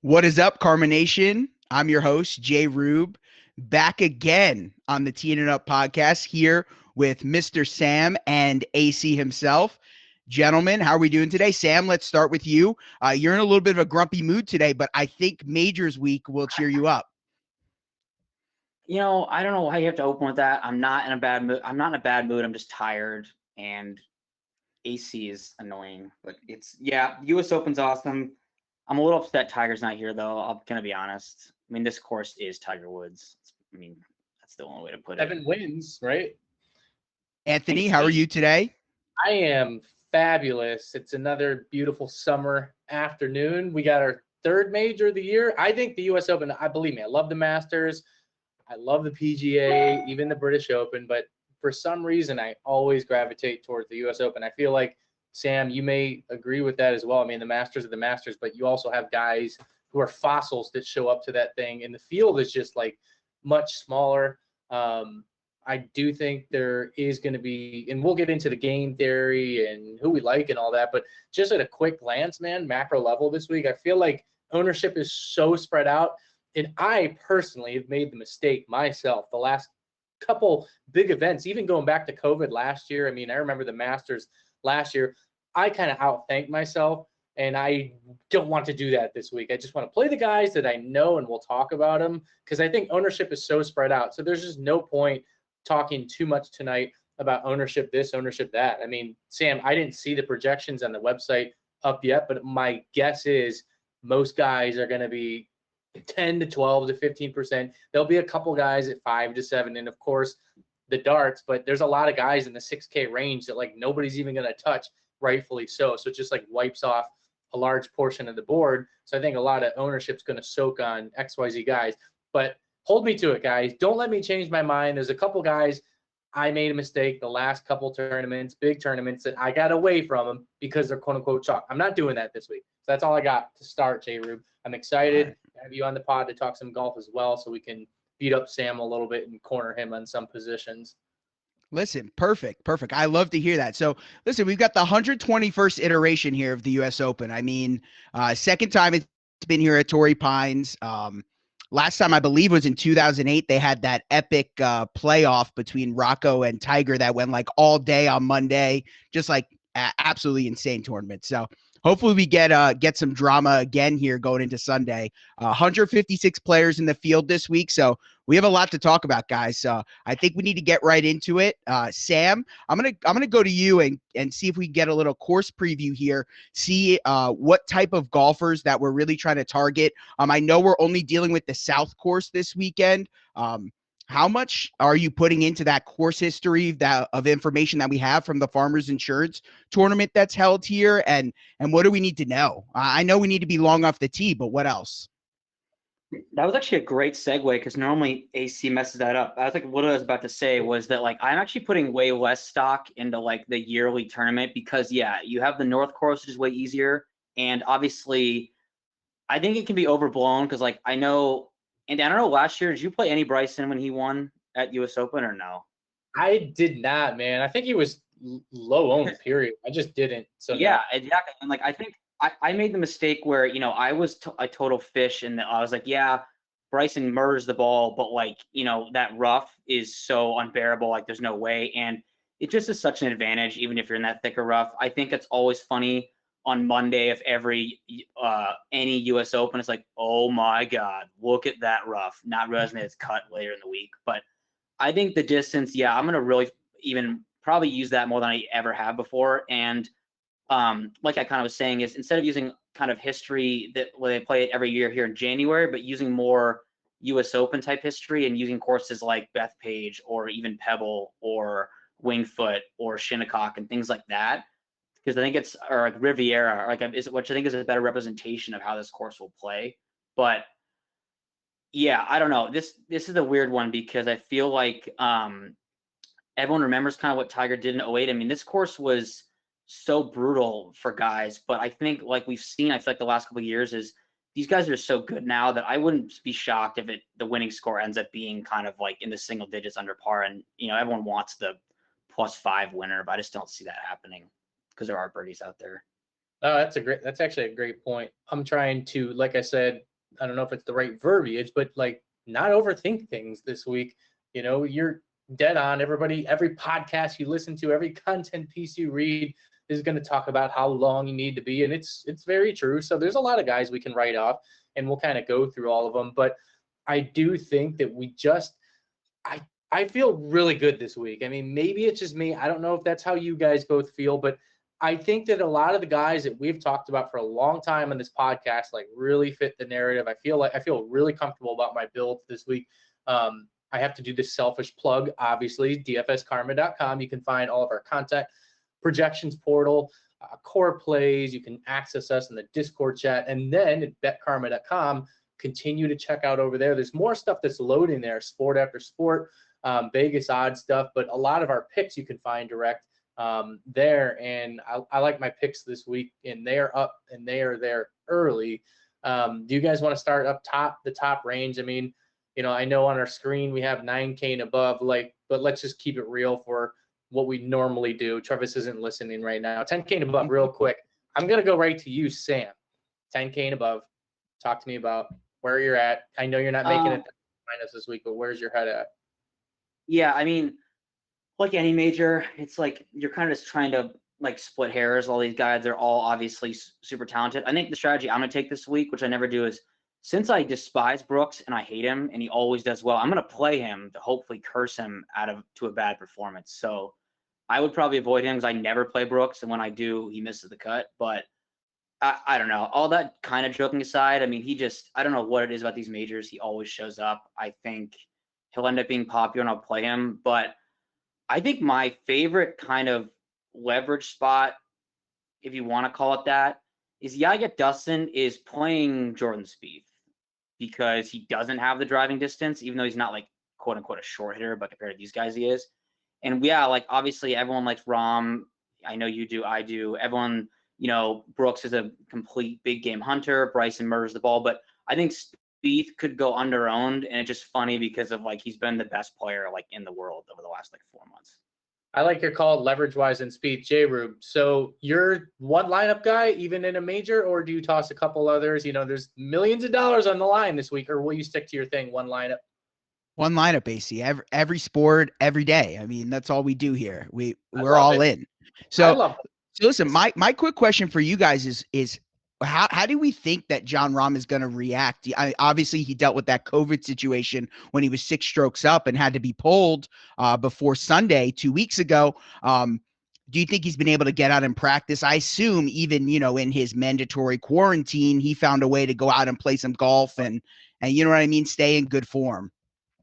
What is up, Carmination? I'm your host, JRueb, back again on the Teen It Up podcast here with Mr. Sam and AC himself. Gentlemen, how are we doing today? Sam, let's start with you. You're in a little bit of a grumpy mood today, but I think Majors Week will cheer you up. I don't know why you have to open with that. I'm not in a bad mood. I'm just tired, and AC is annoying. But U.S. Open's awesome. I'm a little upset Tiger's not here, though. I'm gonna be honest. I mean, this course is Tiger Woods. That's the only way to put it. 7 wins, right? Anthony, how are you today? I am fabulous. It's another beautiful summer afternoon. We got our third major of the year. I think the U.S. Open, believe me, I love the Masters. I love the PGA, even the British Open, but for some reason, I always gravitate towards the U.S. Open. I feel like, Sam, you may agree with that as well. I mean, the Masters are the Masters, but you also have guys who are fossils that show up to that thing, and the field is just like much smaller. I do think there is going to be, and we'll get into the game theory and who we like and all that, but just at a quick glance, man, macro level this week, I feel like ownership is so spread out. And I personally have made the mistake myself the last couple big events, even going back to COVID last year. I mean, I remember the Masters last year. I kind of outthanked myself, and I don't want to do that this week. I just want to play the guys that I know, and we'll talk about them because I think ownership is so spread out. So there's just no point talking too much tonight about ownership this, ownership that. I mean, Sam, I didn't see the projections on the website up yet, but my guess is most guys are going to be 10 to 12 to 15%. There'll be a couple guys at 5 to 7, and of course the darts, but there's a lot of guys in the 6K range that like nobody's even going to touch, rightfully so. So it just like wipes off a large portion of the board. So I think a lot of ownership's going to soak on XYZ guys, but hold me to it, guys. Don't let me change my mind. There's a couple guys I made a mistake the last couple tournaments, big tournaments, that I got away from them because they're quote unquote chalk. I'm not doing that this week. So that's all I got to start, JRueb. I'm excited to have you on the pod to talk some golf as well, so we can beat up Sam a little bit and corner him on some positions. Listen, perfect. I love to hear that. So listen, we've got the 121st iteration here of the U.S. Open. I mean, second time it's been here at Torrey Pines. Last time I believe was in 2008. They had that epic playoff between Rocco and Tiger that went like all day on Monday, just like absolutely insane tournament. So hopefully we get some drama again here going into Sunday. 156 players in the field this week, so we have a lot to talk about, guys. So I think we need to get right into it. Sam, I'm gonna go to you and see if we can get a little course preview here. See what type of golfers that we're really trying to target. I know we're only dealing with the South course this weekend. How much are you putting into that course history of information that we have from the Farmers Insurance tournament that's held here? And what do we need to know? I know we need to be long off the tee, but what else? That was actually a great segue because normally AC messes that up. I was like, what I was about to say was that like I'm actually putting way less stock into like the yearly tournament because you have the North course, which is way easier, and obviously I think it can be overblown because like I know. And I don't know, last year, did you play any Bryson when he won at U.S. Open or no? I did not, man. I think he was low owned, period. I just didn't. So yeah, exactly. And like I think I made the mistake where I was a total fish, and I was like, yeah, Bryson murders the ball, but like that rough is so unbearable. Like there's no way, and it just is such an advantage, even if you're in that thicker rough. I think it's always funny on Monday of every any U.S. Open, it's like, oh my God, look at that rough. Not realizing that it's cut later in the week, but I think the distance, I'm gonna really even probably use that more than I ever have before. And like I kind of was saying, is instead of using kind of history that where they play it every year here in January, but using more U.S. Open type history and using courses like Bethpage or even Pebble or Winged Foot or Shinnecock and things like that. Because I think it's or like Riviera, which I think is a better representation of how this course will play. But I don't know. This is a weird one because I feel like everyone remembers kind of what Tiger did in 08. I mean, this course was so brutal for guys, but I think like we've seen, I feel like the last couple of years is these guys are so good now that I wouldn't be shocked if the winning score ends up being kind of like in the single digits under par. And everyone wants the +5 winner, but I just don't see that happening. Because there are birdies out there. Oh, that's actually a great point. I'm trying to, like I said, I don't know if it's the right verbiage, but like not overthink things this week. You're dead on. Every podcast you listen to, every content piece you read is going to talk about how long you need to be. And it's very true. So there's a lot of guys we can write off, and we'll kind of go through all of them. But I do think that I feel really good this week. I mean, maybe it's just me. I don't know if that's how you guys both feel, but I think that a lot of the guys that we've talked about for a long time on this podcast, like, really fit the narrative. I feel really comfortable about my builds this week. I have to do this selfish plug, obviously, dfskarma.com. You can find all of our content, projections portal, core plays. You can access us in the Discord chat, and then at betkarma.com, continue to check out over there. There's more stuff that's loading there, sport after sport, Vegas odds stuff, but a lot of our picks you can find direct there. And I like my picks this week, and they are up and they are there early. Do you guys want to start up top, the top range? I mean, I know on our screen we have 9K and above, but let's just keep it real for what we normally do. Travis isn't listening right now. 10K and above, real quick. I'm going to go right to you, Sam. 10K and above. Talk to me about where you're at. I know you're not making it minus this week, but where's your head at? Yeah, I mean, like any major, it's like you're kind of just trying to like split hairs. All these guys, they're all obviously super talented. I think the strategy I'm going to take this week, which I never do, is since I despise Brooks and I hate him and he always does well, I'm going to play him to hopefully curse him to a bad performance. So I would probably avoid him because I never play Brooks, and when I do, he misses the cut. But I don't know. All that kind of joking aside, I mean, I don't know what it is about these majors. He always shows up. I think he'll end up being popular and I'll play him. But I think my favorite kind of leverage spot, if you want to call it that, is Yaget Dustin is playing Jordan Spieth because he doesn't have the driving distance, even though he's not like quote unquote a short hitter, but compared to these guys, he is. And yeah, like obviously everyone likes Rahm. I know you do. I do. Everyone. Brooks is a complete big game hunter. Bryson murders the ball, but I think Spieth could go under-owned, and it's just funny because of like he's been the best player like in the world over the last like 4 months. I like your call leverage-wise and Spieth, JRueb. So you're one lineup guy, even in a major, or do you toss a couple others? There's millions of dollars on the line this week, or will you stick to your thing, one lineup? One lineup, AC. Every sport, every day. I mean, that's all we do here. We're all in. So listen, my quick question for you guys is how do we think that Jon Rahm is going to react? Obviously, he dealt with that COVID situation when he was 6 strokes up and had to be pulled before Sunday 2 weeks ago. Do you think he's been able to get out and practice? I assume even, in his mandatory quarantine, he found a way to go out and play some golf and you know what I mean, stay in good form.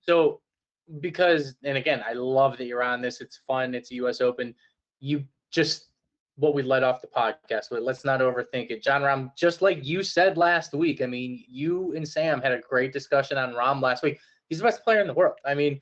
So and again, I love that you're on this. It's fun. It's a U.S. Open. You just what we led off the podcast with. Let's not overthink it. Jon Rahm, just like you said last week, I mean, you and Sam had a great discussion on Rahm last week. He's the best player in the world. I mean,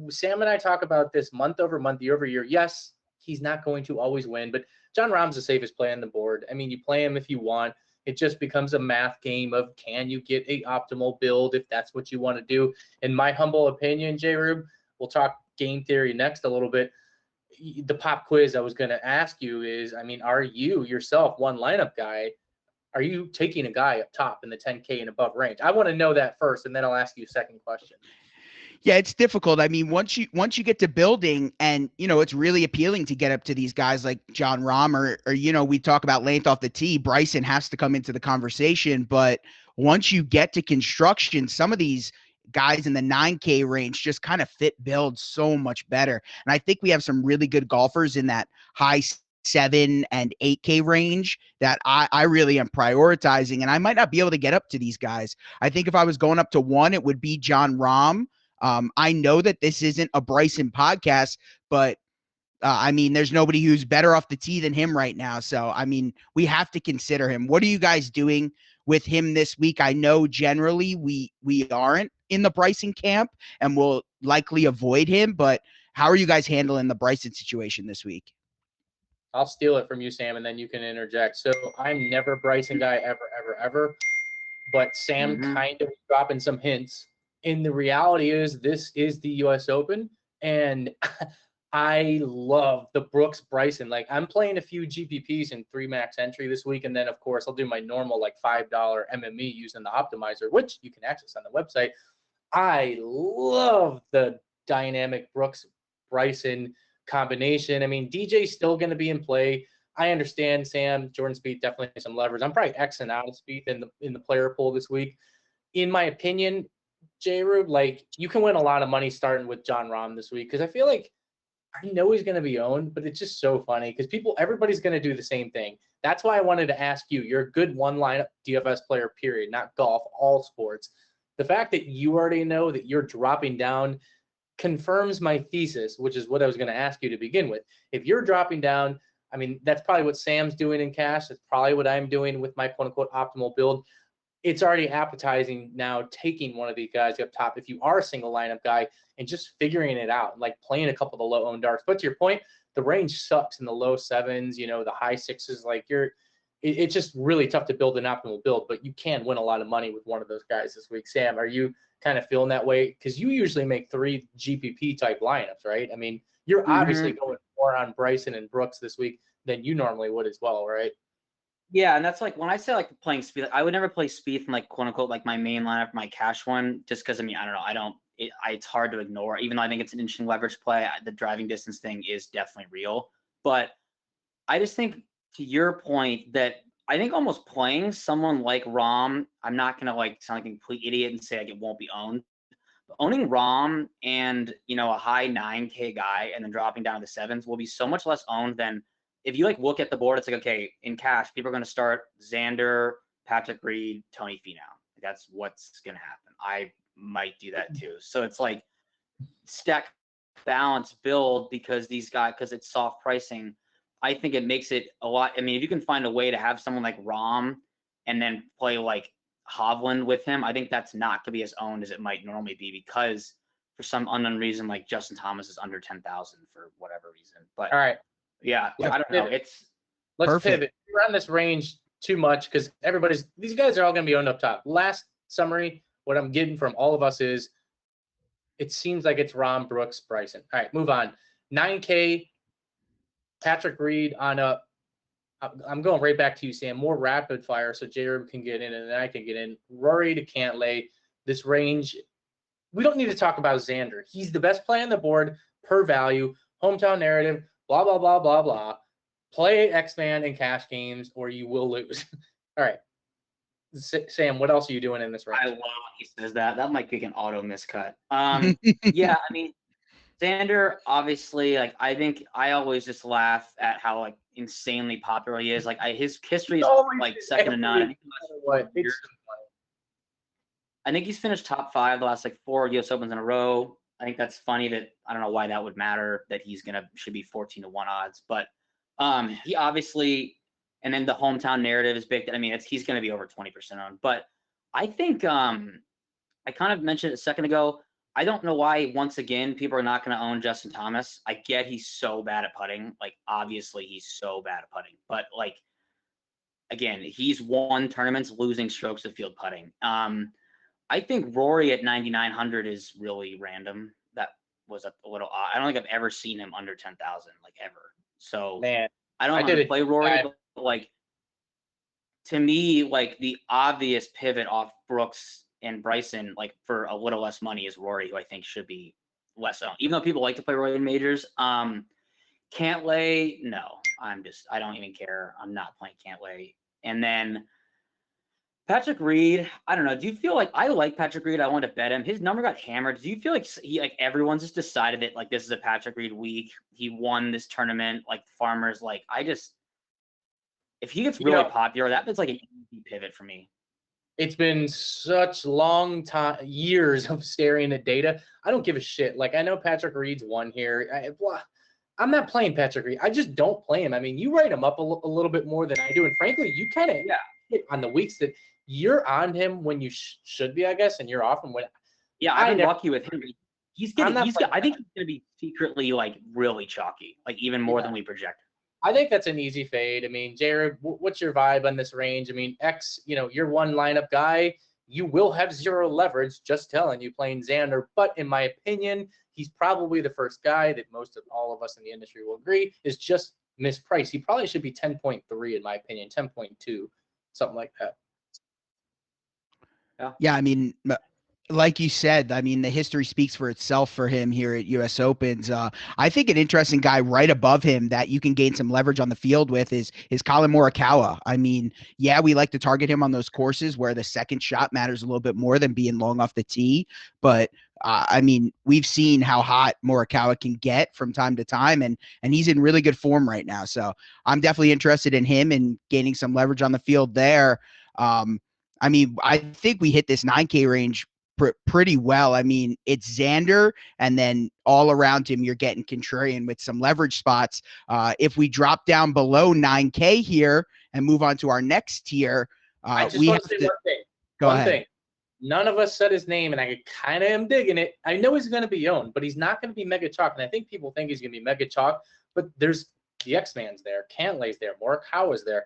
Sam and I talk about this month over month, year over year. Yes, he's not going to always win, but Jon Rahm's the safest play on the board. I mean, you play him if you want. It just becomes a math game of can you get a optimal build if that's what you want to do. In my humble opinion, JRueb, we'll talk game theory next a little bit. The pop quiz I was going to ask you is, I mean, are you yourself one lineup guy? Are you taking a guy up top in the 10K and above range? I want to know that first, and then I'll ask you a second question. Yeah, it's difficult. I mean, once you get to building and, it's really appealing to get up to these guys like Jon Rahm or, we talk about length off the tee. Bryson has to come into the conversation. But once you get to construction, some of these guys in the 9K range just kind of fit build so much better. And I think we have some really good golfers in that high 7 and 8K range that I really am prioritizing. And I might not be able to get up to these guys. I think if I was going up to 1, it would be Jon Rahm. I know that this isn't a Bryson podcast, but I mean, there's nobody who's better off the tee than him right now. So, I mean, we have to consider him. What are you guys doing with him this week? I know generally we aren't in the Bryson camp and we'll likely avoid him, but how are you guys handling the Bryson situation this week? I'll steal it from you, Sam, and then you can interject. So I'm never Bryson guy ever. But Sam kind of dropping some hints. And the reality is this is the U.S. Open. And I love the Brooks Bryson. Like, I'm playing a few GPPs in 3 max entry this week, and then of course I'll do my normal like $5 MME using the optimizer, which you can access on the website. I love the dynamic Brooks Bryson combination. I mean, DJ's still going to be in play. I understand, Sam, Jordan Spieth definitely some leverage. I'm probably Xing out of Spieth in the player pool this week. In my opinion, JRueb, like, you can win a lot of money starting with Jon Rahm this week, because I feel like I know he's going to be owned, but it's just so funny because everybody's going to do the same thing. That's why I wanted to ask you. You're a good one lineup DFS player, period, not golf, all sports. The fact that you already know that you're dropping down confirms my thesis, which is what I was going to ask you to begin with. If you're dropping down, I mean, that's probably what Sam's doing in cash. That's probably what I'm doing with my quote unquote optimal build. It's already appetizing now taking one of these guys up top if you are a single lineup guy and just figuring it out, like playing a couple of the low owned darks. But to your point, the range sucks in the low 7s, the high 6s. Like, it's just really tough to build an optimal build, but you can win a lot of money with one of those guys this week. Sam, are you kind of feeling that way? Because you usually make 3 GPP type lineups, right? I mean, you're obviously going more on Bryson and Brooks this week than you normally would as well, right? Yeah, and that's like when I say like playing Spieth, I would never play Spieth in like quote unquote like my main lineup, my cash one, just because I mean I don't know, it's hard to ignore. Even though I think it's an interesting leverage play, the driving distance thing is definitely real. But I just think, to your point, that I think almost playing someone like Rahm, I'm not gonna like sound like a complete idiot and say like it won't be owned. But owning Rahm and a high 9K guy and then dropping down to the 7s will be so much less owned than if you like look at the board. It's like, okay, in cash, people are going to start Xander, Patrick Reed, Tony Finau. That's what's going to happen. I might do that too. So it's like stack balance build because it's soft pricing. I think it makes it a lot. I mean, if you can find a way to have someone like Rahm and then play like Hovland with him, I think that's not going to be as owned as it might normally be, because for some unknown reason, like Justin Thomas is under 10,000 for whatever reason. But all right. Yeah, I don't know. Let's perfect. pivot. We're on this range too much because these guys are all going to be owned up top. Last summary, what I'm getting from all of us is it seems like it's Rahm, Brooks, Bryson. All right, move on. 9K, Patrick Reed on up. I'm going right back to you, Sam. More rapid fire so JRueb can get in and then I can get in. Rory to Cantlay. This range, we don't need to talk about Xander. He's the best play on the board per value, hometown narrative, blah, blah, blah, blah, blah. Play X-Man in cash games or you will lose. All right. Sam, what else are you doing in this range? I love when he says that. That might be an auto miscut. Yeah, I mean, Xander, obviously, like, I think I always just laugh at how like insanely popular he is. Like, his history is like second to none. I think he's finished top 5 the last like 4 US Opens in a row. I think that's funny that I don't know why that would matter, that should be 14 to 1 odds. But he obviously, and then the hometown narrative is big. I mean, he's going to be over 20% on. But I think I kind of mentioned it a second ago. I don't know why, once again, people are not going to own Justin Thomas. I get he's so bad at putting. Like, obviously, he's so bad at putting. But, like, again, he's won tournaments losing strokes to field putting. I think Rory at 9,900 is really random. That was a little odd. I don't think I've ever seen him under 10,000, like, ever. So, man, I don't know how to play Rory, but, like, to me, like, the obvious pivot off Brooks and Bryson, like, for a little less money is Rory, who I think should be less owned. Even though people like to play Rory in majors. Cantlay, no. I don't even care. I'm not playing Cantlay. And then Patrick Reed, I don't know. Do you feel like I like Patrick Reed? I want to bet him. His number got hammered. Do you feel like everyone's just decided that like this is a Patrick Reed week? He won this tournament. Like Farmers, like if he gets really popular, that's like an easy pivot for me. It's been such long years of staring at data. I don't give a shit. Like, I know Patrick Reed's won here. I'm not playing Patrick Reed. I just don't play him. I mean, you write him up a little bit more than I do. And frankly, you kind of hit on the weeks that you're on him when you should be, I guess, and you're off him when. Yeah, I've been lucky with him. I think he's going to be secretly like really chalky, like even more than we projected. I think that's an easy fade. I mean, JRueb, what's your vibe on this range? I mean, you're one lineup guy. you will have zero leverage, just telling you, playing Xander. But in my opinion, he's probably the first guy that most of all of us in the industry will agree is just mispriced. He probably should be 10.3 in my opinion, 10.2, something like that. Yeah, I mean, like you said, I mean, the history speaks for itself for him here at U.S. Opens. I think an interesting guy right above him that you can gain some leverage on the field with is Colin Morikawa. I mean, yeah, we like to target him on those courses where the second shot matters a little bit more than being long off the tee. But I mean, we've seen how hot Morikawa can get from time to time, and he's in really good form right now. So I'm definitely interested in him and gaining some leverage on the field there. I mean, I think we hit this 9K range pretty well. I mean, it's Xander, and then all around him, you're getting contrarian with some leverage spots. If we drop down below 9K here and move on to our next tier, I just we want have to say to one thing. go One ahead. thing. None of us said his name, and I kind of am digging it. I know he's going to be owned, but he's not going to be mega chalk. And I think people think he's going to be mega chalk, but there's the X-Man's there, Cantley's there, Morikawa's there.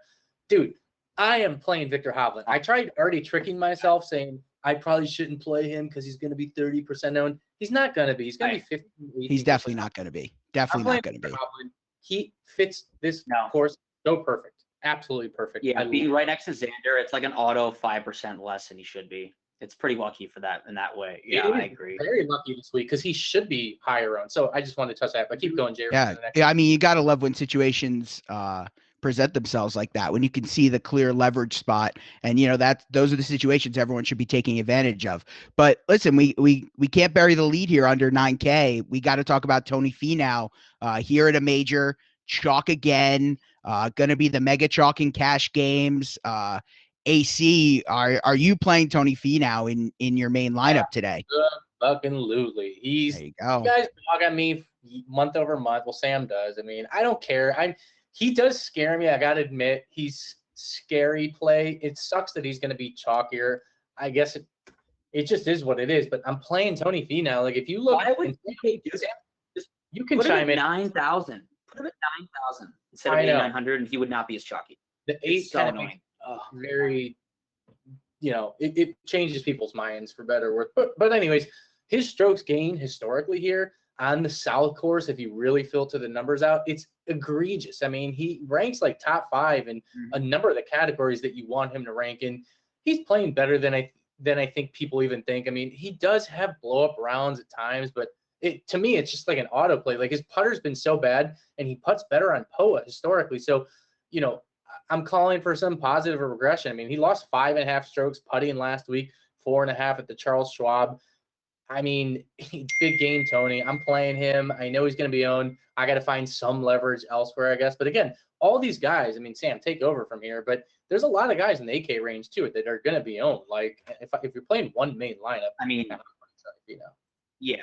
Dude, I am playing Victor Hovland. I tried already tricking myself saying I probably shouldn't play him because he's going to be 30% owned. He's not going to be. He's going to be 50. He's definitely not going to be. Definitely not going to be. Hovland. He fits this No. course so perfect. Absolutely perfect. Yeah, being right next to Xander, it's like an auto 5% less than he should be. It's pretty lucky for that in that way. Yeah, I agree. Very lucky this week because he should be higher owned. So I just wanted to touch that. But keep going, JRueb. Yeah, I mean, you got to love when situations present themselves like that, when you can see the clear leverage spot, and you know that those are the situations everyone should be taking advantage of. But listen, we can't bury the lead here under 9K. We got to talk about Tony Finau here at a major, chalk again. Going to be the mega chalk in cash games. AC, are you playing Tony Finau in your main lineup today? Fucking Lutely. There you go. You guys dog on me month over month. Well, Sam does. I mean, I don't care. He does scare me. I gotta admit, he's scary play. It sucks that he's gonna be chalkier. I guess it just is what it is. But I'm playing Tony Finau. Like if you look, you can chime in 9,000. Put him at 9,000 instead of 8,900, and he would not be as chalky. The 8 kind of annoying. Very, it changes people's minds for better or worse. But anyways, his strokes gained historically here on the South course, if you really filter the numbers out, it's egregious. I mean, he ranks like top 5 in a number of the categories that you want him to rank in. He's playing better than I think people even think. I mean, he does have blow up rounds at times, but to me, it's just like an autoplay. Like his putter's been so bad, and he puts better on POA historically. So, I'm calling for some positive regression. I mean, he lost 5.5 strokes putting last week, 4.5 at the Charles Schwab. I mean, big game, Tony. I'm playing him. I know he's going to be owned. I got to find some leverage elsewhere, I guess. But again, all these guys, I mean, Sam, take over from here. But there's a lot of guys in the AK range, too, that are going to be owned. Like, if you're playing one main lineup, I mean, yeah.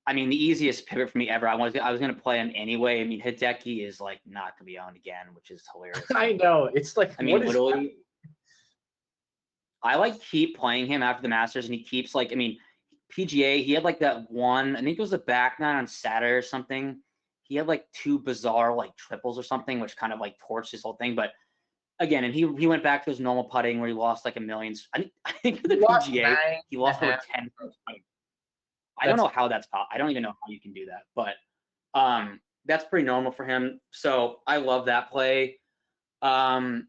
I mean, the easiest pivot for me ever. I was going to play him anyway. I mean, Hideki is like not going to be owned again, which is hilarious. I know. It's like, I mean, literally, I like keep playing him after the Masters, and he keeps like, I mean, PGA, he had like that one, I think it was a back nine on Saturday or something. He had like 2 bizarre like triples or something, which kind of like torched his whole thing. But again, and he went back to his normal putting where he lost like a million. I think for the PGA, he lost over 10. I don't know how that's possible. I don't even know how you can do that, but that's pretty normal for him. So I love that play. I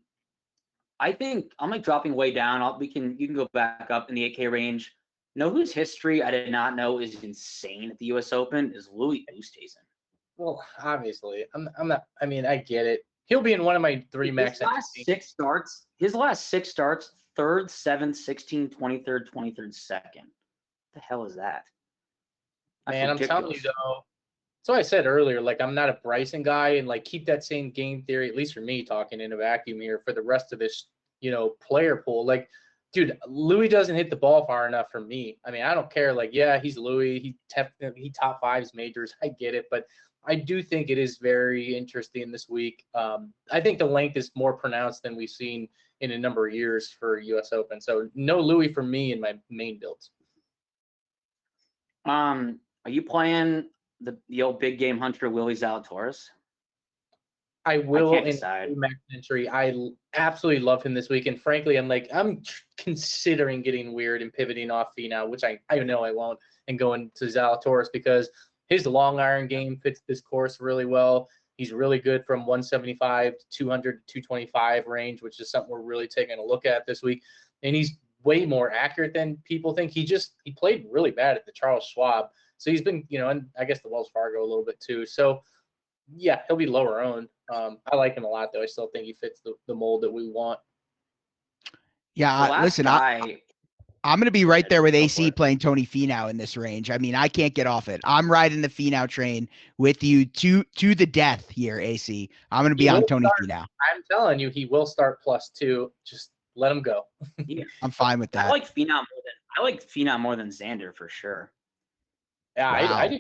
think I'm like dropping way down. You can go back up in the 8K range. Know whose history I did not know is insane at the U.S. Open is Louis Oosthuizen. Well, obviously, I'm not. I mean, I get it. He'll be in one of my 3 max. His last 6 starts, 3rd, 7th, 16th, 23rd, 23rd, 2nd. What the hell is that? Man, I'm telling you though. So I said earlier, like I'm not a Bryson guy, and like keep that same game theory, at least for me, talking in a vacuum here for the rest of this, player pool. Like, dude, Louis doesn't hit the ball far enough for me. I mean, I don't care. Like, yeah, he's Louis. He top 5s majors. I get it, but I do think it is very interesting this week. I think the length is more pronounced than we've seen in a number of years for U.S. Open. So no Louis for me in my main builds. Are you playing the old big game hunter Willie Zalatoris? I will can't in decide. Max entry. Absolutely love him this week, and frankly, I'm considering getting weird and pivoting off Finau, which I know I won't, and going to Zalatoris because his long iron game fits this course really well. He's really good from 175 to 200 to 225 range, which is something we're really taking a look at this week. And he's way more accurate than people think. He played really bad at the Charles Schwab, so he's been, and I guess the Wells Fargo a little bit too. So yeah, he'll be lower owned. I like him a lot, though. I still think he fits the mold that we want. Yeah, listen, I'm going to be right there with AC playing Tony Finau in this range. I mean, I can't get off it. I'm riding the Finau train with you to the death here, AC. I'm going to be on Tony Finau. I'm telling you, he will start +2. Just let him go. Yeah. I'm fine with that. I like Finau more than Xander for sure. Yeah, wow. I do.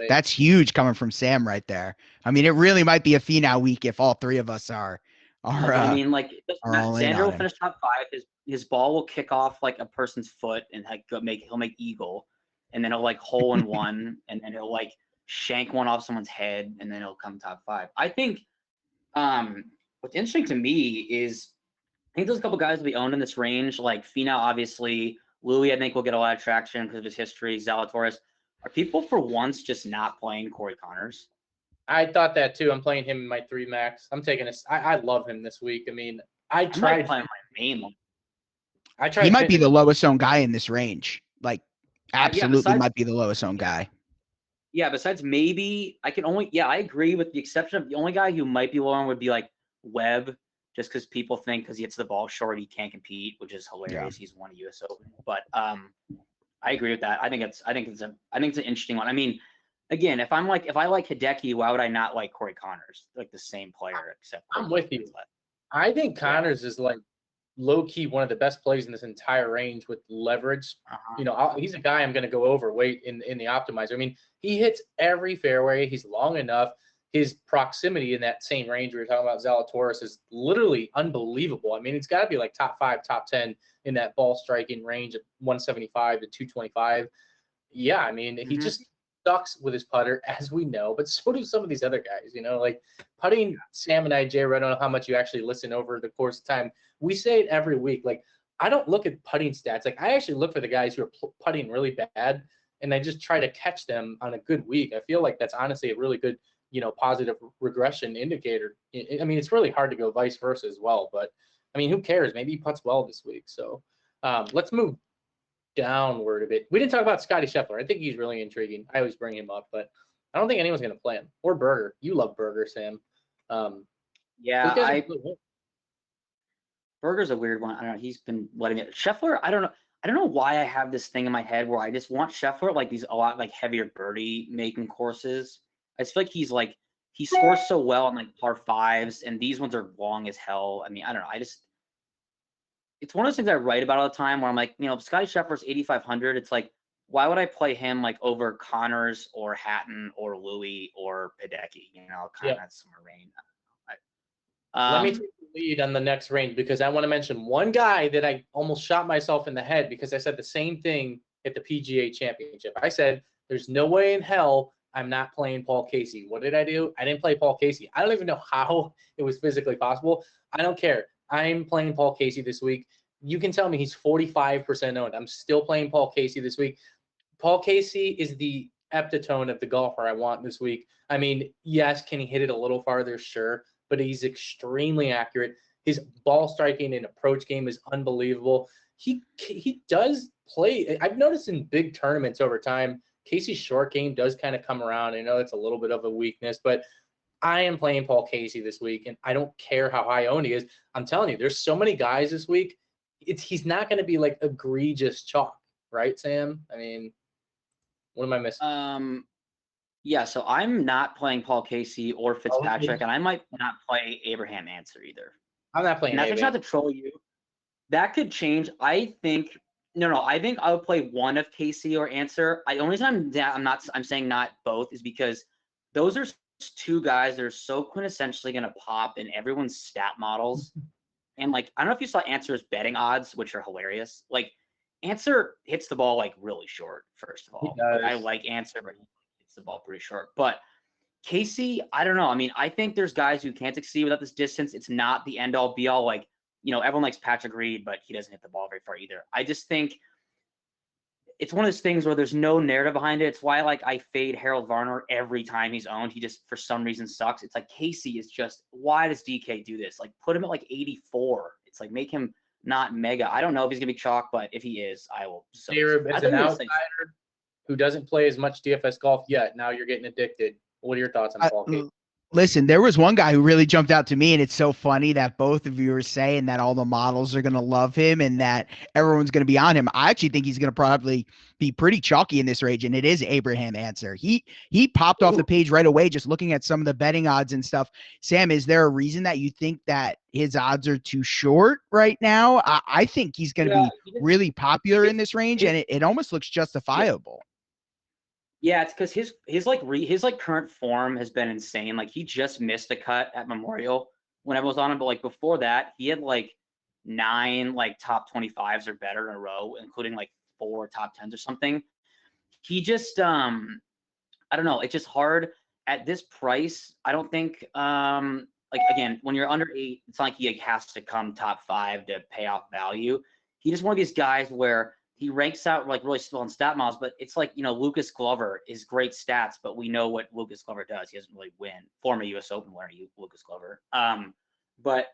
That's huge coming from Sam right there. I mean, it really might be a Finau week if all three of us are. I mean, like Xander will finish top 5. His ball will kick off like a person's foot and like he'll make eagle, and then he'll like hole in one, and then he'll like shank one off someone's head, and then he'll come top 5. I think what's interesting to me is I think there's a couple guys to be owned in this range, like Finau, obviously. Louis, I think, will get a lot of traction because of his history. Zalatoris. Are people for once just not playing Corey Connors? I thought that too. I'm playing him in my 3 max. I'm taking I love him this week. I mean, I tried playing my main one. He might be the lowest owned guy in this range. Like, absolutely might be the lowest owned guy. Yeah, besides maybe I agree with the exception of the only guy who might be low on would be like Webb, just because people think because he hits the ball short he can't compete, which is hilarious. Yeah. He's won a U.S. Open, but I agree with that. I think it's an interesting one. I mean, again, if I like Hideki, why would I not like Corey Connors? Like the same player, except I'm with you. I think Connors is like low key one of the best plays in this entire range with leverage. He's a guy I'm going to go overweight in the optimizer. I mean, he hits every fairway. He's long enough. His proximity in that same range we were talking about, Zalatoris, is literally unbelievable. I mean, it's got to be like top 5, top 10 in that ball striking range of 175 to 225. Yeah, I mean, he just sucks with his putter, as we know, but so do some of these other guys, like putting. Sam and I, JRueb, I don't know how much you actually listen over the course of time. We say it every week. Like, I don't look at putting stats. Like, I actually look for the guys who are putting really bad, and I just try to catch them on a good week. I feel like that's honestly a really good, positive regression indicator. I mean, it's really hard to go vice versa as well, but I mean, who cares? Maybe he putts well this week. So let's move downward a bit. We didn't talk about Scotty Scheffler. I think he's really intriguing. I always bring him up, but I don't think anyone's going to play him. Or Berger. You love Berger, Sam. Berger's a weird one. I don't know. He's been letting it. Scheffler, I don't know why I have this thing in my head where I just want Scheffler like these a lot like heavier birdie making courses. I just feel like he scores so well on like par 5s, and these ones are long as hell. I mean, I don't know. It's one of those things I write about all the time where I'm like, Scotty Scheffler's 8,500. It's like, why would I play him like over Connors or Hatton or Louis or Hideki? Kind of that somewhere range. Let me take the lead on the next range because I want to mention one guy that I almost shot myself in the head because I said the same thing at the PGA Championship. I said, there's no way in hell I'm not playing Paul Casey. What did I do? I didn't play Paul Casey. I don't even know how it was physically possible. I don't care. I'm playing Paul Casey this week. You can tell me he's 45% owned. I'm still playing Paul Casey this week. Paul Casey is the epitome of the golfer I want this week. I mean, yes, can he hit it a little farther? Sure. But he's extremely accurate. His ball striking and approach game is unbelievable. He does play. I've noticed in big tournaments over time, Casey's short game does kind of come around. I know it's a little bit of a weakness, but I am playing Paul Casey this week, and I don't care how high owned he is. I'm telling you, there's so many guys this week. He's not going to be like egregious chalk, right, Sam? I mean, what am I missing? Yeah, so I'm not playing Paul Casey or Fitzpatrick, and I might not play Abraham Ancer either. I'm not playing. And that's not to troll you. That could change. I think I would play one of Casey or Ancer. The only time I'm saying not both is because those are 2 guys that are so quintessentially going to pop in everyone's stat models. And like, I don't know if you saw Ancer's betting odds, which are hilarious. Like, Ancer hits the ball like really short. First of all, I like Ancer, but he hits the ball pretty short. But Casey, I don't know. I mean, I think there's guys who can't succeed without this distance. It's not the end all be all. Like, everyone likes Patrick Reed, but he doesn't hit the ball very far either. I just think it's one of those things where there's no narrative behind it. It's why I fade Harold Varner every time he's owned. He just for some reason sucks. It's like Casey is just, why does DK do this? Like put him at 84. It's like make him not mega. I don't know if he's gonna be chalk, but if he is, I will. JRueb, as an outsider who doesn't play as much DFS golf yet, now you're getting addicted. What are your thoughts on Paul Casey? Listen, there was one guy who really jumped out to me, and it's so funny that both of you are saying that all the models are going to love him and that everyone's going to be on him. I actually think he's going to probably be pretty chalky in this range, and it is Abraham Answer. He popped off the page right away just looking at some of the betting odds and stuff. Sam, is there a reason that you think that his odds are too short right now? I think he's going to be really popular in this range, and it almost looks justifiable. Yeah, it's because his current form has been insane. Like he just missed a cut at Memorial when I was on him, but before that, he had 9 top 25s or better in a row, including 4 top 10s or something. He just I don't know. It's just hard at this price. I don't think again, when you're under 8, it's not like he has to come top 5 to pay off value. He's just one of these guys where he ranks out really still in stat models, but it's Lucas Glover is great stats, but we know what Lucas Glover does. He doesn't really win. Former U.S. Open winner, Lucas Glover. But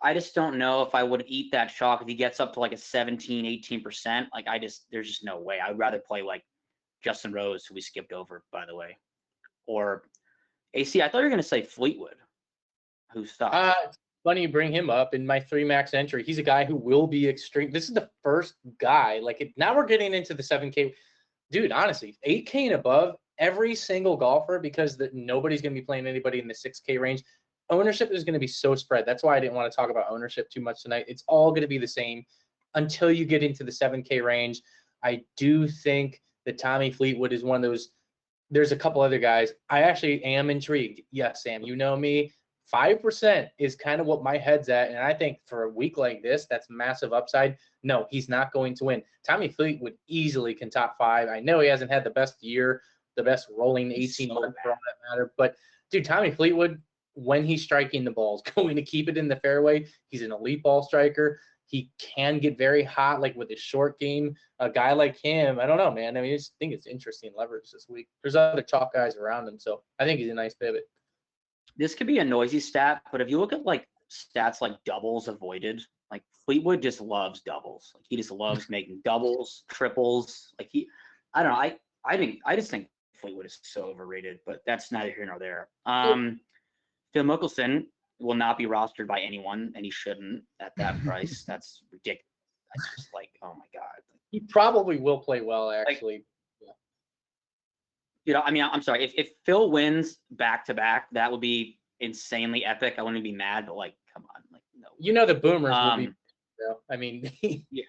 I just don't know if I would eat that chalk if he gets up to a 17, 18%. There's just no way. I would rather play Justin Rose, who we skipped over, by the way, or AC. I thought you were going to say Fleetwood, who sucks. Funny you bring him up in my 3 max entry. He's a guy who will be extreme. This is the first guy. Now we're getting into the 7K. Dude, honestly, 8K and above, every single golfer, because nobody's going to be playing anybody in the 6K range. Ownership is going to be so spread. That's why I didn't want to talk about ownership too much tonight. It's all going to be the same until you get into the 7K range. I do think that Tommy Fleetwood is one of those. There's a couple other guys. I actually am intrigued. Yes, Sam, you know me. 5% is kind of what my head's at, and I think for a week like this, that's massive upside. No, he's not going to win. Tommy Fleetwood easily can top 5. I know he hasn't had the best year, the best rolling 18 months for all that matter, but dude, Tommy Fleetwood, when he's striking the ball, is going to keep it in the fairway. He's an elite ball striker. He can get very hot, with his short game. A guy like him, I don't know, man. I mean, I just think it's interesting leverage this week. There's other chalk guys around him, so I think he's a nice pivot. This could be a noisy stat, but if you look at stats like doubles avoided, Fleetwood just loves doubles. He just loves making doubles, triples. I don't know. I just think Fleetwood is so overrated, but that's neither here nor there. Phil Mickelson will not be rostered by anyone, and he shouldn't at that price. That's ridiculous. That's just oh my God. He probably will play well, actually. I mean, I'm sorry. If Phil wins back to back, that would be insanely epic. I wouldn't be mad, but come on, no. The boomers will be. I mean, yeah,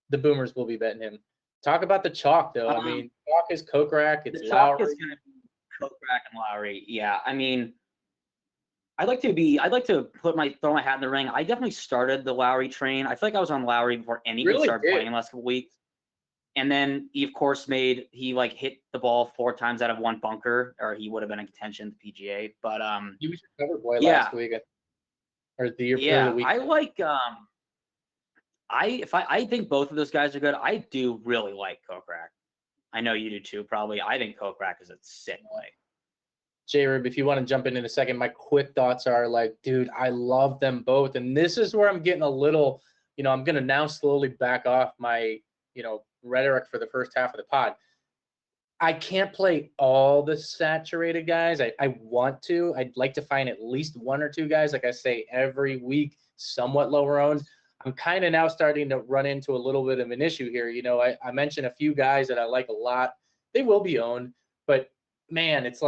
the boomers will be betting him. Talk about the chalk, though. I mean, chalk is Kokrak. It's the Lowry. Chalk is going to be Kokrak and Lowry. Yeah, I mean, I'd like to throw my hat in the ring. I definitely started the Lowry train. I feel like I was on Lowry before anyone started playing last couple weeks. And then he, of course, hit the ball 4 times out of 1 bunker, or he would have been in contention at the PGA. But he was your cover boy last week, or the year before the week. I think both of those guys are good. I do really like Kokrak. I know you do too, probably. I think Kokrak is a sick play. JRueb, if you want to jump in a second, my quick thoughts are dude, I love them both, and this is where I'm getting a little. I'm gonna now slowly back off my rhetoric for the first half of the pod. I can't play all the saturated guys. I want to. I'd like to find at least 1 or 2 guys, like I say, every week, somewhat lower owned. I'm kind of now starting to run into a little bit of an issue here. I mentioned a few guys that I like a lot. They will be owned, but man, it's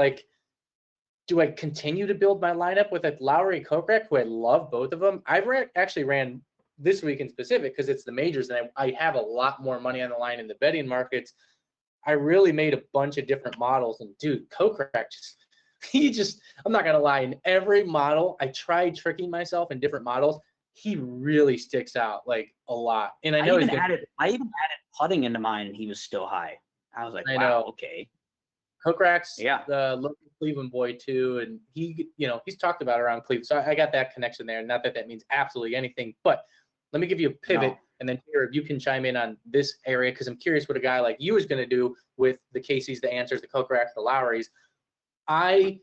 do I continue to build my lineup with Lowry Kokrak, who I love both of them? I've actually ran this week in specific because it's the majors and I have a lot more money on the line in the betting markets. I really made a bunch of different models, and dude, Kokrak I'm not gonna lie, in every model I tried tricking myself in different models. He really sticks out a lot. And I know I even added putting into mine, and he was still high. I was like, wow, okay. Kokrak's Yeah. the local Cleveland boy too, and he's talked about around Cleveland, so I got that connection there. Not that means absolutely anything, but let me give you a pivot, and then here you can chime in on this area because I'm curious what a guy like you is going to do with the Caseys, the Answers, the Kokrak's, the Lowrys. I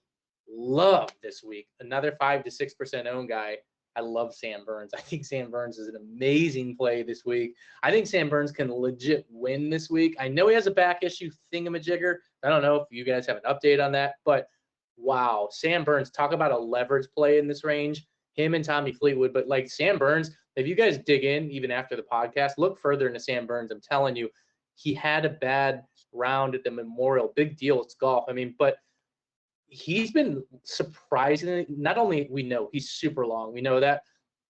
love this week another 5 to 6% owned guy. I love Sam Burns. I think Sam Burns is an amazing play this week. I think Sam Burns can legit win this week. I know he has a back issue thingamajigger. I don't know if you guys have an update on that, but wow, Sam Burns, talk about a leverage play in this range. Him and Tommy Fleetwood, but like Sam Burns, if you guys dig in even after the podcast, look further into Sam Burns. I'm telling you, he had a bad round at the Memorial. Big deal. It's golf. I mean, but he's been surprisingly, not only we know he's super long, we know that,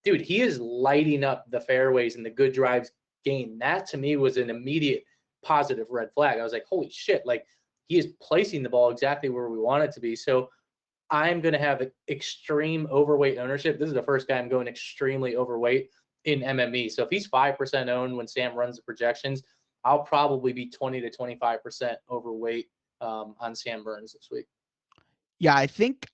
dude, he is lighting up the fairways and the good drives gain. That to me was an immediate positive red flag. I was like, holy shit, like he is placing the ball exactly where we want it to be. So I'm going to have extreme overweight ownership. This is the first guy I'm going extremely overweight in MME. So if he's 5% owned when Sam runs the projections, I'll probably be 20 to 25% overweight on Sam Burns this week. Yeah, I think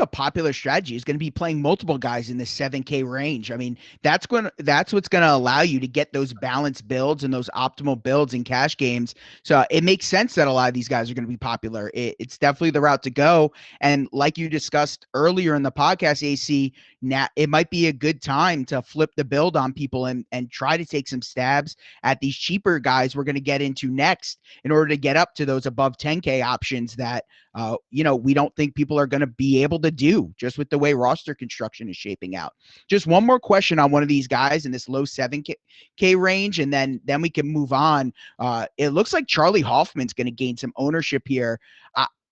a popular strategy is going to be playing multiple guys in the 7K range. I mean, that's what's going to allow you to get those balanced builds and those optimal builds in cash games. So it makes sense that a lot of these guys are going to be popular. It's definitely the route to go. And like you discussed earlier in the podcast, AC, now it might be a good time to flip the build on people and try to take some stabs at these cheaper guys we're going to get into next in order to get up to those above 10K options that we don't think people are going to be able to do just with the way roster construction is shaping out. Just one more question on one of these guys in this low 7K range, and then we can move on. It looks like Charlie Hoffman's going to gain some ownership here.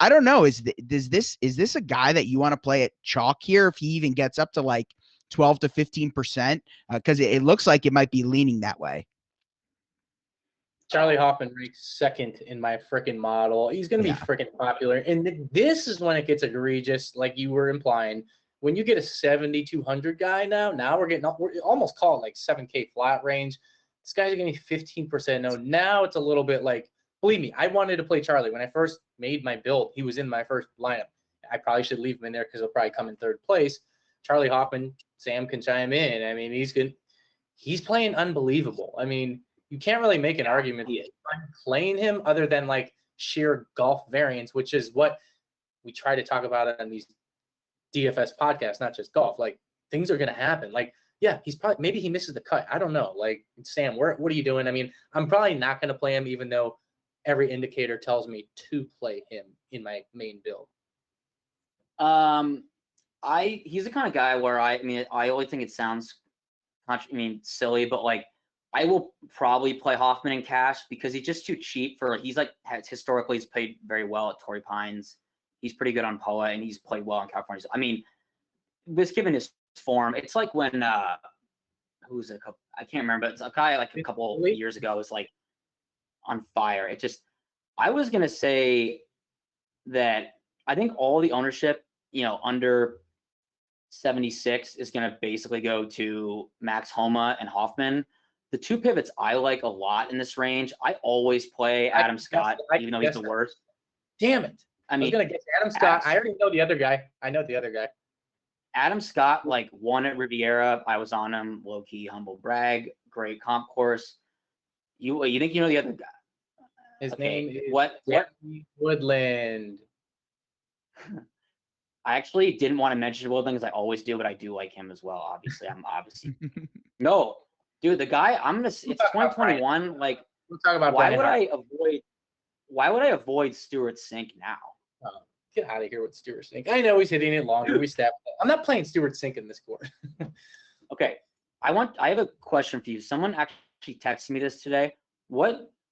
I don't know. Is this a guy that you want to play at chalk here if he even gets up to like 12 to 15%? Because it looks like it might be leaning that way. Charlie Hoffman ranks second in my freaking model. He's going to be freaking popular. And this is when it gets egregious, like you were implying. When you get a 7,200 guy now we're almost call it like 7K flat range. This guy's going to be 15% owned. Now it's a little bit like, believe me, I wanted to play Charlie. When I first made my build, he was in my first lineup. I probably should leave him in there because he'll probably come in third place. Charlie Hoffman, Sam can chime in. I mean, he's good. He's playing unbelievable. I mean, you can't really make an argument I'm playing him other than like sheer golf variance, which is what we try to talk about on these DFS podcasts, not just golf. Like things are going to happen. Like, yeah, maybe he misses the cut. I don't know. Like, Sam, what are you doing? I mean, I'm probably not going to play him, even though every indicator tells me to play him in my main build. He's the kind of guy where I only think it sounds, silly, but like, I will probably play Hoffman in cash because he's just too cheap he's played very well at Torrey Pines. He's pretty good on POA and he's played well in California. I mean, this given his form, it's like when I can't remember, but it's a guy like a couple years ago was like on fire. I was gonna say that I think all the ownership, under 76 is gonna basically go to Max Homa and Hoffman. The two pivots I like a lot in this range. I always play Adam Scott, even though he's the worst. Damn it. I was going to guess Adam Scott. I already know the other guy. I know the other guy. Adam Scott, won at Riviera. I was on him, low-key, humble brag, great comp course. You think you know the other guy? His name is Woodland. I actually didn't want to mention Woodland because I always do, but I do like him as well, obviously. No. Dude, the guy, it's 2021. Like, we'll talk about why would I avoid Stuart Sink now? Oh, get out of here with Stuart Sink. I know he's hitting it longer. We stabbed it. I'm not playing Stuart Sink in this court. Okay. I have a question for you. Someone actually texted me this today.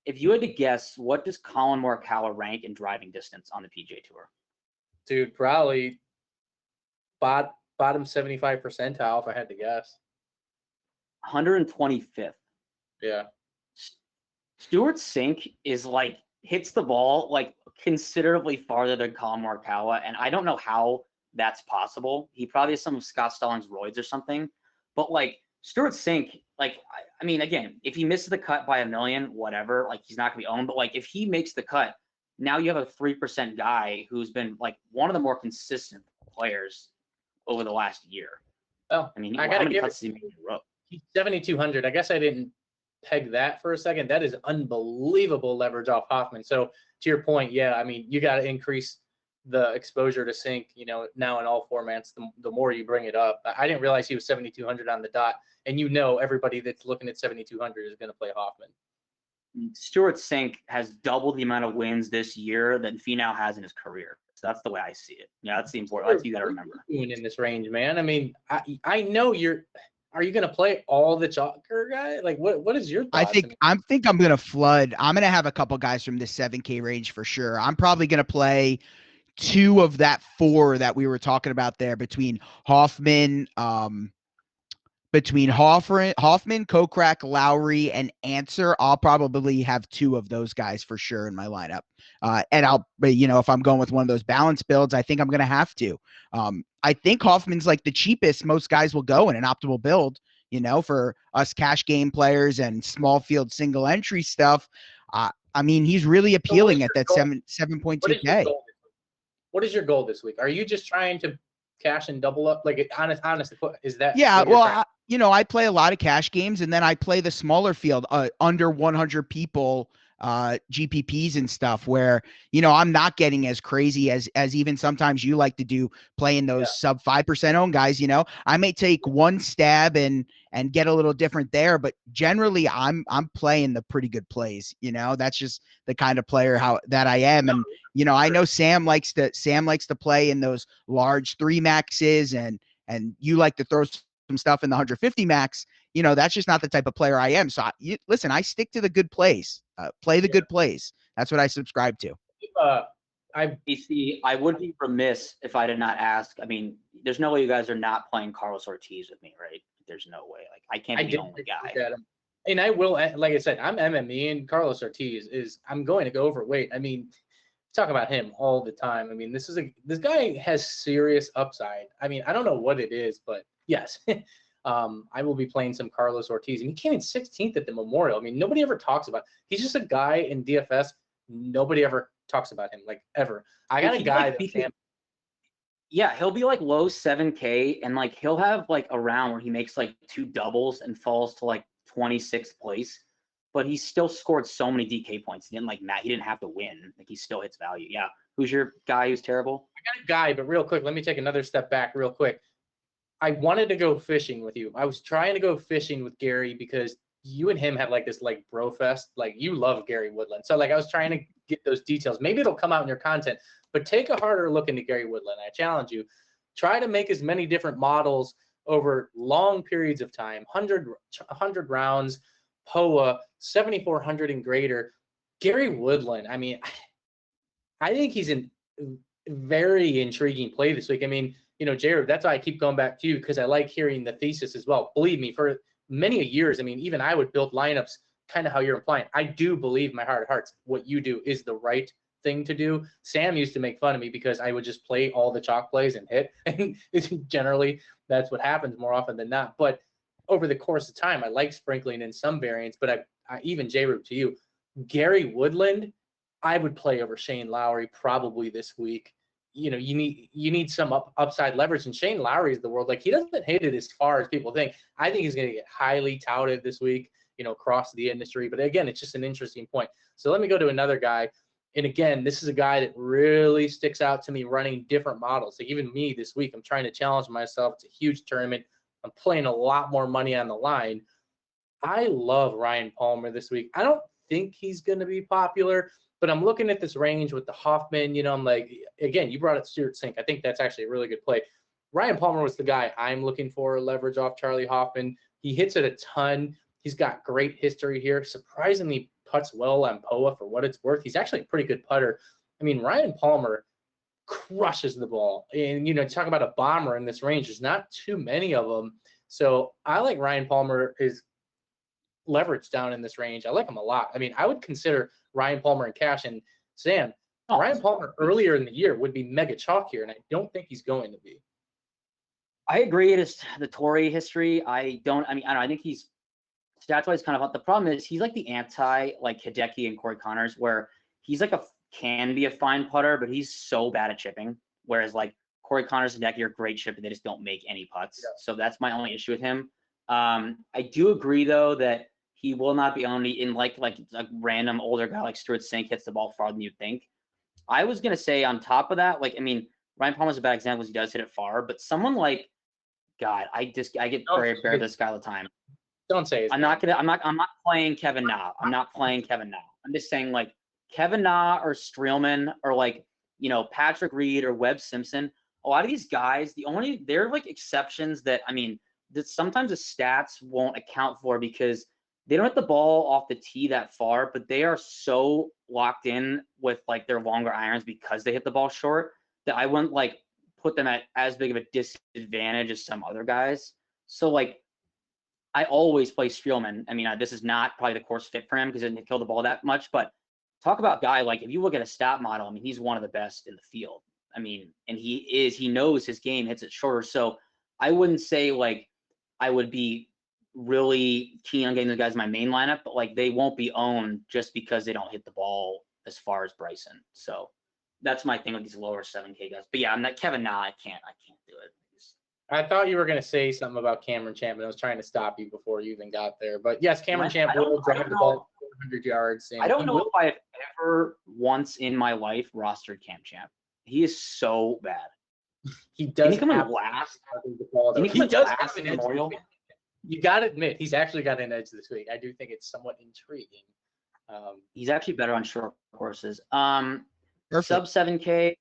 If you had to guess, what does Colin Morikawa rank in driving distance on the PGA Tour? Dude, probably bottom 75 percentile if I had to guess. 125th. Yeah. Stuart Sink is hits the ball considerably farther than Colin Morikawa, and I don't know how that's possible. He probably has some of Scott Stallings' roids or something, but Stuart Sink, again, if he misses the cut by $1 million, whatever, he's not gonna be owned. But if he makes the cut, now you have a 3% guy who's been like one of the more consistent players over the last year. Well, I mean, I how gotta many give cuts did he make in a row? He's 7,200. I guess I didn't peg that for a second. That is unbelievable leverage off Hoffman. So to your point, yeah, I mean, you got to increase the exposure to sync, now in all formats, the more you bring it up. I didn't realize he was 7,200 on the dot. And everybody that's looking at 7,200 is going to play Hoffman. Stuart Sink has double the amount of wins this year than Finau has in his career. So that's the way I see it. Yeah, that's the important. That's what you got to remember. Doing in this range, man. I mean, I know are you going to play all the chalker guy? Like, what is your thoughts? I think I'm going to flood. I'm going to have a couple guys from this 7K range for sure. I'm probably going to play 2 of that 4 that we were talking about there between Hoffman, Kokrak, Lowry, and Answer. I'll probably have 2 of those guys for sure in my lineup. And if I'm going with one of those balance builds, I think I'm going to have to. I think Hoffman's like the cheapest most guys will go in an optimal build, for us cash game players and small field single entry stuff. I mean, he's really appealing at that 7.2K. What is your goal this week? Are you just trying to cash and double up? Like, honestly, is that? Yeah, well, I play a lot of cash games, and then I play the smaller field, under 100 people, GPPs and stuff, where I'm not getting as crazy as even sometimes you like to do, playing those sub 5% owned guys. I may take one stab and get a little different there, but generally I'm playing the pretty good plays. That's just the kind of player that I am, and I know Sam likes to play in those large 3 maxes, and you like to throw some stuff in the 150 max. That's just not the type of player I am. So listen, I stick to the good plays. Play the good plays. That's what I subscribe to. I would be remiss if I did not ask. I mean, there's no way you guys are not playing Carlos Ortiz with me, right? There's no way. Like, I can't be the only guy. And I will, like I said, I'm MME, and Carlos Ortiz I'm going to go overweight. I mean, talk about him all the time. I mean, this guy has serious upside. I mean, I don't know what it is, but yes. I will be playing some Carlos Ortiz, and he came in 16th at the Memorial. I mean, nobody ever talks about. He's just a guy in DFS. Nobody ever talks about him, like, ever. I got a guy yeah, he'll be like low 7K, and like he'll have like a round where he makes like 2 doubles and falls to like 26th place, but he still scored so many DK points. He didn't have to win. Like, he still hits value. Yeah. Who's your guy who's terrible? I got a guy, but real quick, let me take another step back real quick. I wanted to go fishing with you. I was trying to go fishing with Gary because you and him have like this like bro fest. Like, you love Gary Woodland. So like, I was trying to get those details. Maybe it'll come out in your content, but take a harder look into Gary Woodland. I challenge you. Try to make as many different models over long periods of time, 100 rounds, POA, 7,400 and greater. Gary Woodland, I mean, I think he's a very intriguing play this week. I mean, JRueb, that's why I keep going back to you, because I like hearing the thesis as well. Believe me, for many years, I mean, even I would build lineups kind of how you're implying. I do believe in my heart of hearts what you do is the right thing to do. Sam used to make fun of me because I would just play all the chalk plays and hit. And generally, that's what happens more often than not. But over the course of time, I like sprinkling in some variants. But I even JRueb to you, Gary Woodland, I would play over Shane Lowry probably this week. You need some upside leverage, and Shane Lowry is the world. Like, he doesn't hit it as far as people think. I think he's going to get highly touted this week, across the industry. But again, it's just an interesting point. So let me go to another guy. And again, this is a guy that really sticks out to me running different models. Like, even me this week, I'm trying to challenge myself. It's a huge tournament. I'm playing a lot more money on the line. I love Ryan Palmer this week. I don't think he's going to be popular, but I'm looking at this range with the Hoffman, I'm like, again, you brought up Stuart Sink. I think that's actually a really good play. Ryan Palmer was the guy I'm looking for leverage off Charlie Hoffman. He hits it a ton. He's got great history here. Surprisingly putts well on POA for what it's worth. He's actually a pretty good putter. I mean, Ryan Palmer crushes the ball. And, talk about a bomber in this range. There's not too many of them. So I like Ryan Palmer is leverage down in this range. I like him a lot. I mean, I would consider Ryan Palmer and cash. And Sam, Ryan Palmer earlier in the year would be mega chalk here, and I don't think he's going to be. I agree. It is the Tory history. I think he's stats wise kind of. The problem is he's like the anti like Hideki and Corey Connors, where he's like can be a fine putter, but he's so bad at chipping. Whereas like Corey Connors and Decky are great chipping, they just don't make any putts. Yeah. So that's my only issue with him. I do agree though that he will not be only in like a random older guy like Stuart Sink hits the ball farther than you think. I was gonna say on top of that, like I mean, Ryan Palmer's a bad example because he does hit it far, but someone like God, I get very with this guy all the time. Don't say it. I'm not playing Kevin Na. I'm not playing Kevin Na. I'm just saying like Kevin Na or Streelman or like, Patrick Reed or Webb Simpson. A lot of these guys, they're like exceptions that, I mean, that sometimes the stats won't account for because they don't hit the ball off the tee that far, but they are so locked in with like their longer irons because they hit the ball short that I wouldn't like put them at as big of a disadvantage as some other guys. So like, I always play Streelman. I mean, this is not probably the course fit for him because he didn't kill the ball that much, but talk about guy, like if you look at a stat model, I mean, he's one of the best in the field. I mean, and he knows his game, hits it shorter. So I wouldn't say like I would be really keen on getting those guys in my main lineup, but like they won't be owned just because they don't hit the ball as far as Bryson. So that's my thing with these lower 7K guys. But yeah, I'm not Kevin Na. I can't do it. I thought you were going to say something about Cameron Champ, and I was trying to stop you before you even got there. But yes, Cameron Champ will drive the ball 400 yards. I don't know if I've ever once in my life rostered Cam Champ. He is so bad. He does come in last. He does have an edge. You got to admit, he's actually got an edge this week. I do think it's somewhat intriguing. He's actually better on short courses. Sub 7K.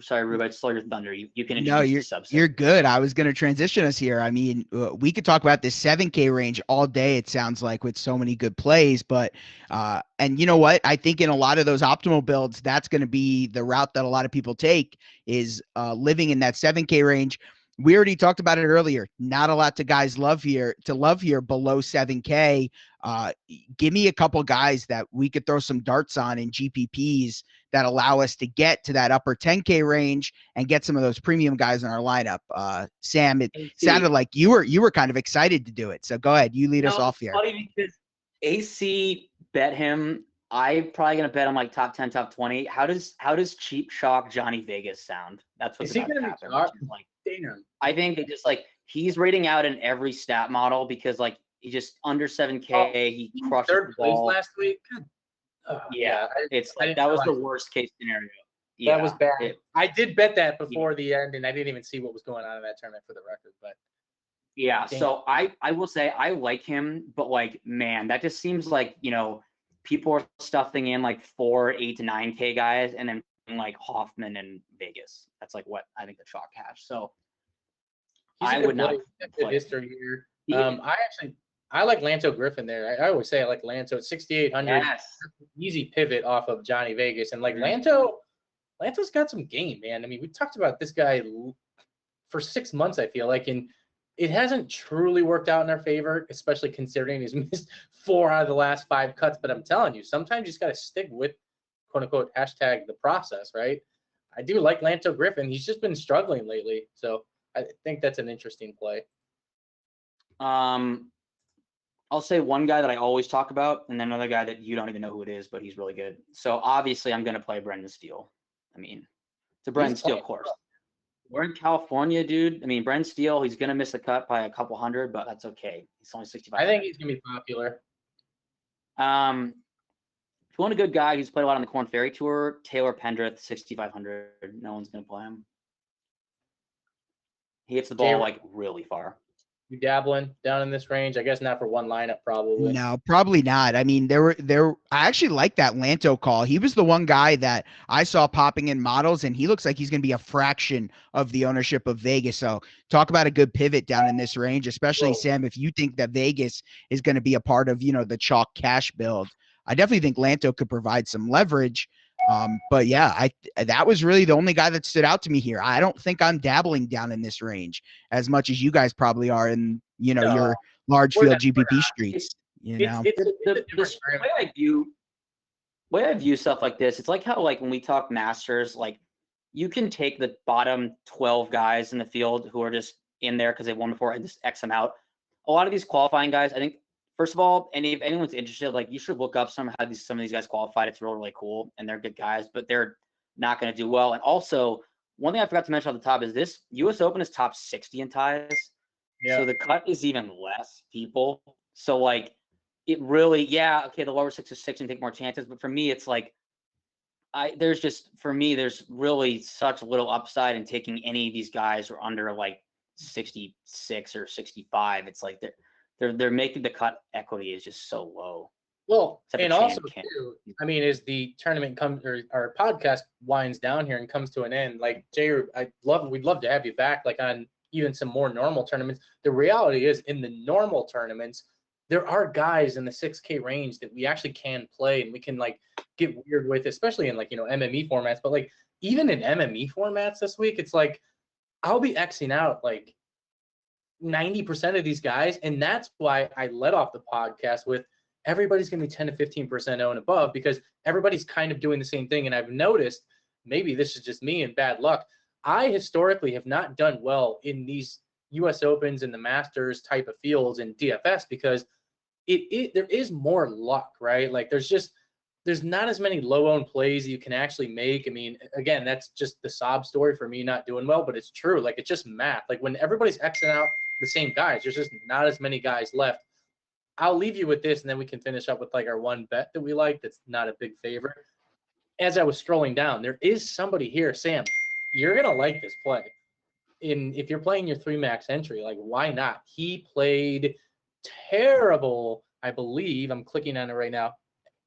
Sorry, Rube, I stole your thunder. You can introduce you're good. I was going to transition us here. I mean, we could talk about this 7K range all day, it sounds like, with so many good plays. But, and you know what? I think in a lot of those optimal builds, that's going to be the route that a lot of people take is living in that 7K range. We already talked about it earlier. Not a lot to guys love here below 7K. Give me a couple guys that we could throw some darts on in GPPs that allow us to get to that upper 10K range and get some of those premium guys in our lineup. Sam, it sounded like you were kind of excited to do it. So go ahead, you lead us off here. Funny because AC bet him. I'm probably gonna bet him like top 10, top 20. How does cheap shock Johnny Vegas sound? That's what's about to happen. Like, I think it just like he's rating out in every stat model because like he just under 7K, he crushed the ball last week. It's like that was the worst case scenario. Yeah, that was bad. I did bet that before the end, and I didn't even see what was going on in that tournament for the record. But yeah, so I will say I like him, but like man, that just seems like people are stuffing in like 4, 8 to 9K guys, and then like Hoffman and Vegas. That's like what I think the chalk has. So I would not play history here. I like Lanto Griffin there. I always say I like Lanto at 6,800. Yes. Easy pivot off of Johnny Vegas. And like Lanto's got some game, man. I mean, we talked about this guy for 6 months, I feel like, and it hasn't truly worked out in our favor, especially considering he's missed 4 out of the last 5 cuts. But I'm telling you, sometimes you just got to stick with quote unquote hashtag the process, right? I do like Lanto Griffin. He's just been struggling lately. So I think that's an interesting play. I'll say one guy that I always talk about, and then another guy that you don't even know who it is, but he's really good. So obviously, I'm going to play Brendan Steele. I mean, it's a Brendan Steele course. We're in California, dude. I mean, Brendan Steele, he's going to miss the cut by a couple hundred, but that's okay. He's only 65. I think he's going to be popular. If you want a good guy who's played a lot on the Corn Ferry Tour, Taylor Pendrith, 6,500. No one's going to play him. He hits the ball like really far. You dabbling down in this range? I guess not for one lineup, probably. No, probably not. I mean, I actually like that Lanto call. He was the one guy that I saw popping in models, and he looks like he's going to be a fraction of the ownership of Vegas. So talk about a good pivot down in this range, especially Sam, if you think that Vegas is going to be a part of, the chalk cash build. I definitely think Lanto could provide some leverage. But yeah, that was really the only guy that stood out to me here. I don't think I'm dabbling down in this range as much as you guys probably are in, your large field GPP streets. The way I view stuff like this, it's like how like when we talk Masters, like you can take the bottom 12 guys in the field who are just in there because they won before and just X them out. A lot of these qualifying guys, I think First of all, and if anyone's interested, like you should look up some of these guys qualified. It's really, really cool, and they're good guys, but they're not going to do well. And also, one thing I forgot to mention at the top is this U.S. Open is top 60 in ties, so the cut is even less people. So like, it really, okay, the lower 6 is 6 and take more chances, but for me, it's like, there's really such little upside in taking any of these guys who are under like 66 or 65. It's like they're making the cut equity is just so low. Well, and also too, I mean, as the tournament comes or our podcast winds down here and comes to an end, like JRueb, we'd love to have you back, like on even some more normal tournaments. The reality is, in the normal tournaments, there are guys in the 6K range that we actually can play and we can like get weird with, especially in like, MME formats. But like even in MME formats this week, it's like I'll be Xing out like 90% of these guys. And that's why I led off the podcast with everybody's going to be 10 to 15% owned above, because everybody's kind of doing the same thing. And I've noticed, maybe this is just me and bad luck, I historically have not done well in these US Opens and the Masters type of fields in DFS because there is more luck, right? Like there's not as many low owned plays you can actually make. I mean, again, that's just the sob story for me not doing well, but it's true. Like it's just math. Like when everybody's Xing out the same guys, there's just not as many guys left. I'll leave you with this, and then we can finish up with like our one bet that we like that's not a big favorite. As I was scrolling down, there is somebody here, Sam, you're gonna like this play. If you're playing your 3 max entry, like why not? He played terrible, I believe. I'm clicking on it right now.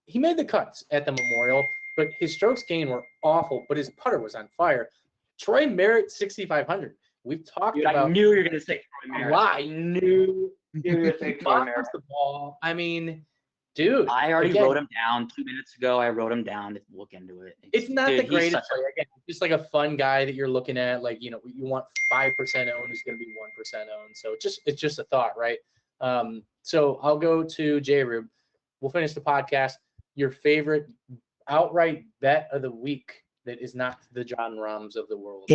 He made the cuts at the Memorial, but his strokes gained were awful, but his putter was on fire. Troy Merritt, 6,500. We've talked about. I knew you were going to say Troy Merritt. I knew you were going to say Troy Merritt. The ball. I mean, dude. I already wrote him down 2 minutes ago. I wrote him down to look into it. It's not the greatest play. Again, just like a fun guy that you're looking at. Like, you want 5% owned who's going to be 1% owned. So it's just a thought, right? So I'll go to JRueb. We'll finish the podcast. Your favorite outright bet of the week that is not the John Rahms of the world.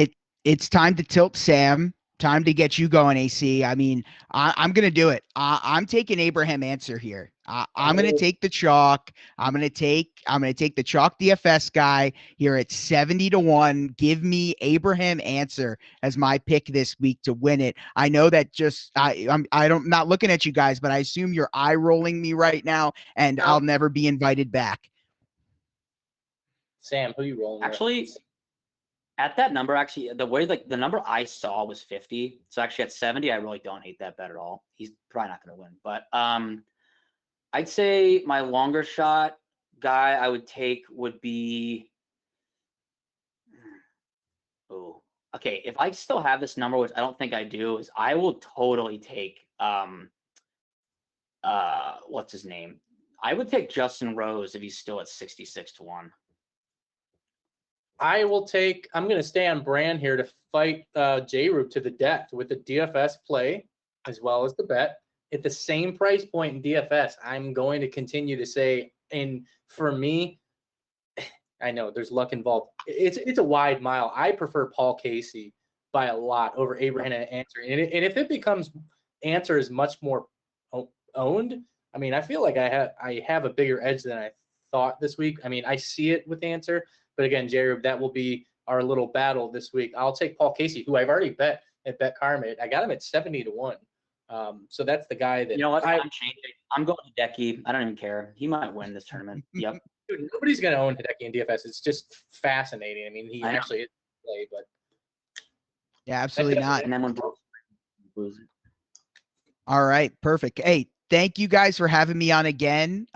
It's time to tilt Sam. Time to get you going, AC. I mean, I'm going to do it. I'm taking Abraham Answer here. I'm going to take the chalk. I'm going to take the chalk DFS guy here at 70-1. Give me Abraham Answer as my pick this week to win it. I know that I'm not looking at you guys, but I assume you're eye rolling me right now, and I'll never be invited back. Sam, who you rolling? Actually, at that number, the way the number I saw was 50. So actually at 70, I really don't hate that bet at all. He's probably not going to win, but I'd say my longer shot guy I would take would be. Oh, okay. If I still have this number, which I don't think I do, is I will totally take what's his name? I would take Justin Rose if he's still at 66-1. I'm going to stay on brand here to fight JRueb to the death with the DFS play as well as the bet. At the same price point in DFS, I'm going to continue to say, and for me, I know there's luck involved. It's a wide mile. I prefer Paul Casey by a lot over Abraham Answer. And if it becomes Answer is much more owned, I mean, I feel like I have a bigger edge than I thought this week. I mean, I see it with Answer. But again, JRueb, that will be our little battle this week. I'll take Paul Casey, who I've already bet at BetKarma. I got him at 70-1. So that's the guy that. You know what? I'm changing. I'm going to Hideki. I don't even care. He might win this tournament. Yep. Dude, nobody's going to own Hideki in DFS. It's just fascinating. I mean, he actually is play, but. Yeah, absolutely not. And then when lose it. All right, perfect. Hey, thank you guys for having me on again.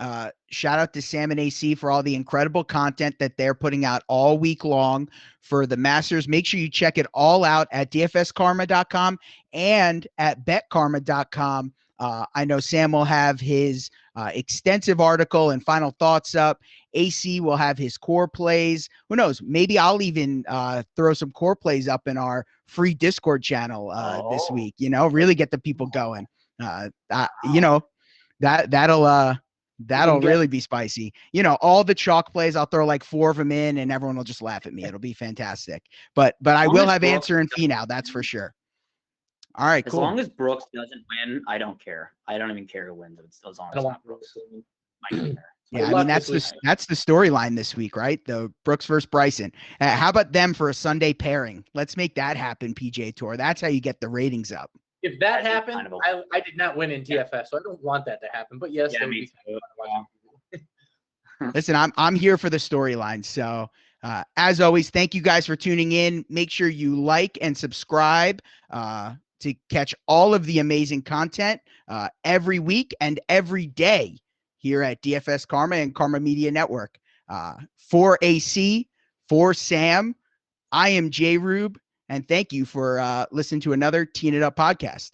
Shout out to Sam and AC for all the incredible content that they're putting out all week long for the Masters. Make sure you check it all out at dfskarma.com and at betkarma.com. I know Sam will have his extensive article and final thoughts up. AC will have his core plays. Who knows? Maybe I'll even throw some core plays up in our free Discord channel this week. Really get the people going. That'll really be spicy. All the chalk plays, I'll throw like 4 of them in and everyone will just laugh at me. It'll be fantastic. But I will have Answer and Fee now. That's for sure. All right, As cool. long as Brooks doesn't win, I don't care. I don't even care who wins. As long I as don't it's want not Brooks. to win. my care. Yeah, I luck mean that's this the week. that's the storyline this week, right? The Brooks versus Bryson. How about them for a Sunday pairing? Let's make that happen, PJ Tour. That's how you get the ratings up. If that That'd be happened, kind of a- I did not win in TFS, so I don't want that to happen. But yes, Yeah, that would me be too. fun to watch. Listen, I'm here for the storyline. So as always, thank you guys for tuning in. Make sure you like and subscribe to catch all of the amazing content every week and every day here at DFS Karma and Karma Media Network. For AC, for Sam, I am JRueb, and thank you for listening to another Teen It Up podcast.